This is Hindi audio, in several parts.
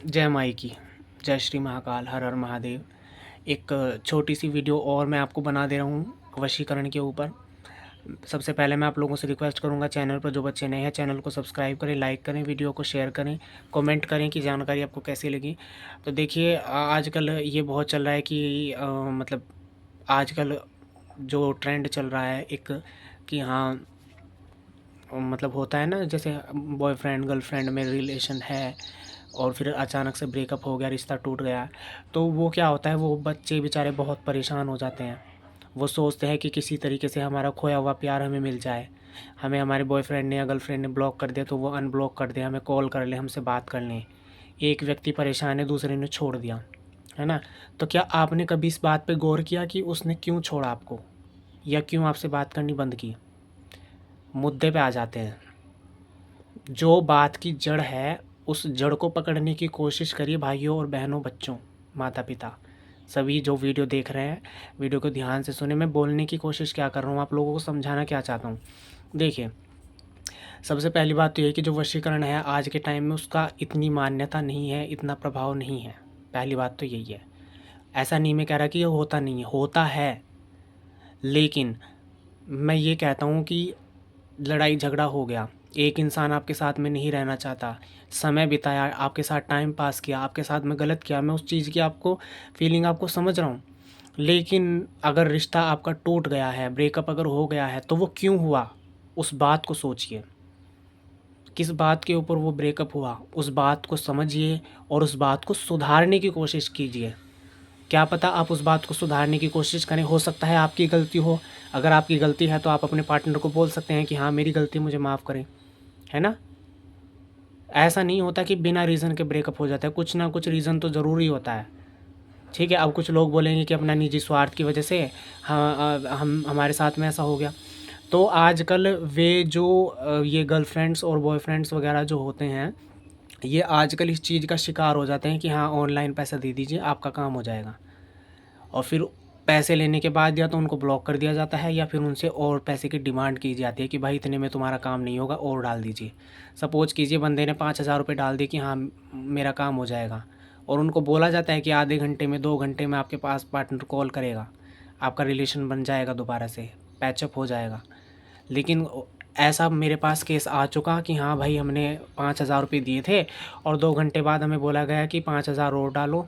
जय माई की, जय श्री महाकाल, हर हर महादेव। एक छोटी सी वीडियो और मैं आपको बना दे रहा हूँ वशीकरण के ऊपर। सबसे पहले मैं आप लोगों से रिक्वेस्ट करूँगा, चैनल पर जो बच्चे नए हैं चैनल को सब्सक्राइब करें, लाइक करें, वीडियो को शेयर करें, कमेंट करें कि जानकारी आपको कैसी लगी। तो देखिए आजकल ये बहुत चल रहा है कि मतलब आजकल जो ट्रेंड चल रहा है एक, कि हाँ मतलब होता है ना, जैसे बॉयफ्रेंड गर्लफ्रेंड में रिलेशन है और फिर अचानक से ब्रेकअप हो गया, रिश्ता टूट गया। तो वो क्या होता है, वो बच्चे बेचारे बहुत परेशान हो जाते हैं। वो सोचते हैं कि किसी तरीके से हमारा खोया हुआ प्यार हमें मिल जाए। हमें हमारे बॉयफ्रेंड ने या गर्लफ्रेंड ने ब्लॉक कर दिया तो वो अनब्लॉक कर दे, हमें कॉल कर ले, हमसे बात कर लें। एक व्यक्ति परेशान है, दूसरे ने छोड़ दिया, है ना। तो क्या आपने कभी इस बात पे गौर किया कि उसने क्यों छोड़ा आपको, या क्यों आपसे बात करनी बंद की? मुद्दे पे आ जाते हैं। जो बात की जड़ है उस जड़ को पकड़ने की कोशिश करिए भाइयों और बहनों, बच्चों, माता पिता, सभी जो वीडियो देख रहे हैं। वीडियो को ध्यान से सुने, मैं बोलने की कोशिश क्या कर रहा हूँ, आप लोगों को समझाना क्या चाहता हूँ। देखिए, सबसे पहली बात तो ये है कि जो वशीकरण है आज के टाइम में उसका इतनी मान्यता नहीं है, इतना प्रभाव नहीं है। पहली बात तो यही है। ऐसा नहीं मैं कह रहा कि ये होता नहीं है, होता है। लेकिन मैं ये कहता हूँ कि लड़ाई झगड़ा हो गया, एक इंसान आपके साथ में नहीं रहना चाहता, समय बिताया, आपके साथ टाइम पास किया, आपके साथ में गलत किया, मैं उस चीज़ की आपको फीलिंग आपको समझ रहा हूँ। लेकिन अगर रिश्ता आपका टूट गया है, ब्रेकअप अगर हो गया है, तो वो क्यों हुआ, उस बात को सोचिए। किस बात के ऊपर वो ब्रेकअप हुआ, उस बात को समझिए और उस बात को सुधारने की कोशिश कीजिए। क्या पता आप उस बात को सुधारने की कोशिश करें, हो सकता है आपकी गलती हो। अगर आपकी गलती है तो आप अपने पार्टनर को बोल सकते हैं कि हाँ मेरी गलती, मुझे माफ़ करें, है ना। ऐसा नहीं होता कि बिना रीज़न के ब्रेकअप हो जाता है, कुछ ना कुछ रीज़न तो ज़रूरी होता है। ठीक है, अब कुछ लोग बोलेंगे कि अपना निजी स्वार्थ की वजह से हाँ हम हमारे साथ में ऐसा हो गया। तो आजकल वे जो ये गर्लफ्रेंड्स और बॉयफ्रेंड्स वगैरह जो होते हैं, ये आजकल इस चीज़ का शिकार हो जाते हैं कि हाँ ऑनलाइन पैसा दे दीजिए आपका काम हो जाएगा। और फिर पैसे लेने के बाद या तो उनको ब्लॉक कर दिया जाता है या फिर उनसे और पैसे की डिमांड की जाती है कि भाई इतने में तुम्हारा काम नहीं होगा और डाल दीजिए। सपोज़ कीजिए बंदे ने 5,000 रुपये डाल दिए कि हाँ मेरा काम हो जाएगा, और उनको बोला जाता है कि आधे घंटे में 2 घंटे में आपके पास पार्टनर कॉल करेगा, आपका रिलेशन बन जाएगा, दोबारा से पैचअप हो जाएगा। लेकिन ऐसा मेरे पास केस आ चुका कि हाँ भाई हमने 5,000 रुपये दिए थे और 2 घंटे बाद हमें बोला गया कि 5,000 और डालो।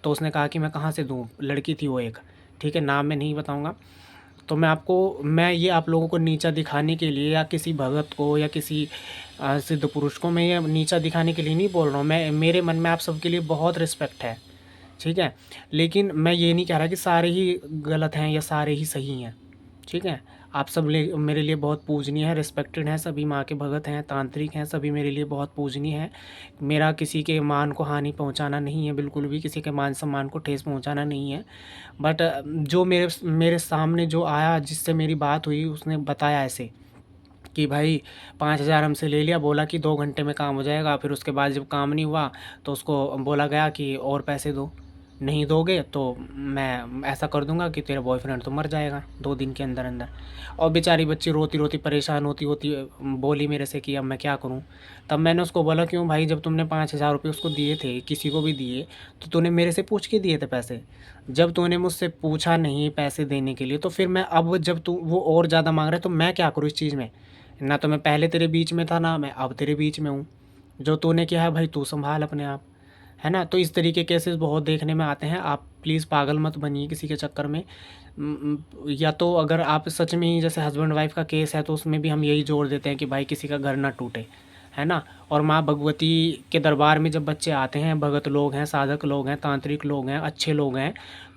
तो उसने कहा कि मैं कहाँ से दूँ, लड़की थी वो एक, ठीक है, नाम मैं नहीं बताऊँगा। तो मैं ये आप लोगों को नीचा दिखाने के लिए या किसी भगत को या किसी सिद्ध पुरुष को मैं ये नीचा दिखाने के लिए नहीं बोल रहा हूँ। मैं, मेरे मन में आप सबके लिए बहुत रिस्पेक्ट है, ठीक है। लेकिन मैं ये नहीं कह रहा कि सारे ही गलत हैं या सारे ही सही हैं, ठीक है। आप सब मेरे लिए बहुत पूजनीय है, रिस्पेक्टेड हैं, सभी माँ के भगत हैं, तांत्रिक हैं, सभी मेरे लिए बहुत पूजनीय हैं। मेरा किसी के मान को हानि पहुँचाना नहीं है, बिल्कुल भी किसी के मान सम्मान को ठेस पहुँचाना नहीं है। बट जो मेरे मेरे सामने जो आया, जिससे मेरी बात हुई, उसने बताया ऐसे कि भाई 5,000 हमसे ले लिया, बोला कि 2 घंटे में काम हो जाएगा। फिर उसके बाद जब काम नहीं हुआ तो उसको बोला गया कि और पैसे दो, नहीं दोगे तो मैं ऐसा कर दूंगा कि तेरा बॉयफ्रेंड तो मर जाएगा 2 दिन के अंदर अंदर। और बेचारी बच्ची रोती रोती परेशान होती होती बोली मेरे से कि अब मैं क्या करूं। तब मैंने उसको बोला, क्यों भाई, जब तुमने 5,000 रुपये उसको दिए थे, किसी को भी दिए, तो तूने मेरे से पूछ के दिए थे पैसे। जब तूने मुझसे पूछा नहीं पैसे देने के लिए, तो फिर मैं अब जब तू वो और ज़्यादा मांग रहा है तो मैं क्या करूँ इस चीज़ में। ना तो मैं पहले तेरे बीच में था, ना मैं अब तेरे बीच में हूँ। जो तूने किया है भाई तू संभाल अपने आप, है ना। तो इस तरीके केसेस बहुत देखने में आते हैं। आप प्लीज़ पागल मत बनिए किसी के चक्कर में। या तो अगर आप सच में ही, जैसे हस्बैंड वाइफ का केस है, तो उसमें भी हम यही जोड़ देते हैं कि भाई किसी का घर ना टूटे, है ना। और माँ भगवती के दरबार में जब बच्चे आते हैं, भगत लोग हैं, साधक लोग हैं, तांत्रिक लोग हैं, अच्छे लोग हैं,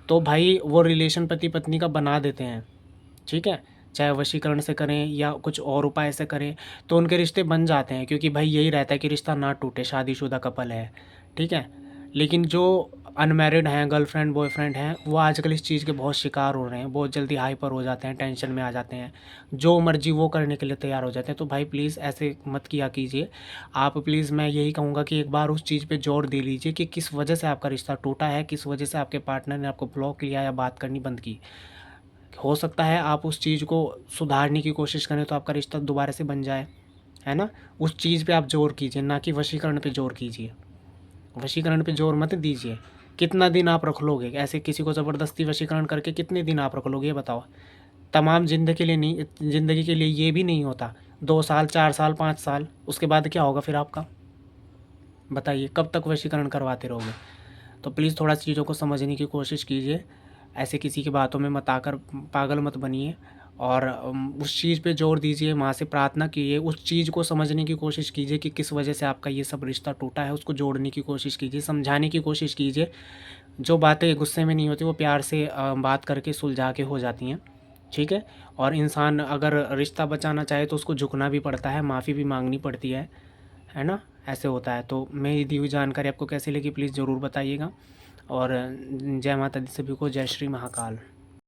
तो भाई वो रिलेशन पति पत्नी का बना देते हैं, ठीक है। चाहे वशीकरण से करें या कुछ और उपाय से करें, तो उनके रिश्ते बन जाते हैं, क्योंकि भाई यही रहता है कि रिश्ता ना टूटे, शादीशुदा कपल है, ठीक है। लेकिन जो अनमैरिड हैं, गर्लफ्रेंड बॉयफ्रेंड हैं, वो आजकल इस चीज़ के बहुत शिकार हो रहे हैं, बहुत जल्दी हाइपर हो जाते हैं, टेंशन में आ जाते हैं, जो मर्जी वो करने के लिए तैयार हो जाते हैं। तो भाई प्लीज़ ऐसे मत किया कीजिए आप। प्लीज़ मैं यही कहूँगा कि एक बार उस चीज़ पे जोर दे लीजिए कि किस वजह से आपका रिश्ता टूटा है, किस वजह से आपके पार्टनर ने आपको ब्लॉक किया या बात करनी बंद की। हो सकता है आप उस चीज़ को सुधारने की कोशिश करें तो आपका रिश्ता दोबारा से बन जाए, है ना। उस चीज़ पे आप जोर कीजिए, ना कि वशीकरण पे जोर कीजिए। वशीकरण पे जोर मत दीजिए। कितना दिन आप रख लोगे? ऐसे किसी को ज़बरदस्ती वशीकरण करके कितने दिन आप रख लोगे, ये बताओ? तमाम ज़िंदगी के लिए नहीं, ज़िंदगी के लिए ये भी नहीं होता। 2 साल, 4 साल, 5 साल, उसके बाद क्या होगा फिर आपका? बताइए, कब तक वशीकरण करवाते रहोगे? तो प्लीज़ थोड़ा चीज़ों को समझने की कोशिश कीजिए। ऐसे किसी की बातों में मत आकर पागल मत बनिए, और उस चीज़ पे ज़ोर दीजिए, माँ से प्रार्थना कीजिए, उस चीज़ को समझने की कोशिश कीजिए कि किस वजह से आपका ये सब रिश्ता टूटा है, उसको जोड़ने की कोशिश कीजिए, समझाने की कोशिश कीजिए। जो बातें गुस्से में नहीं होती वो प्यार से बात करके सुलझा के हो जाती हैं, ठीक है? और इंसान अगर रिश्ता बचाना चाहे तो उसको झुकना भी पड़ता है, माफ़ी भी माँगनी पड़ती है ना? ऐसे होता है। तो मेरी दी हुई जानकारी आपको कैसी लगी प्लीज़ ज़रूर बताइएगा, और जय माता दी सभी को, जय श्री महाकाल।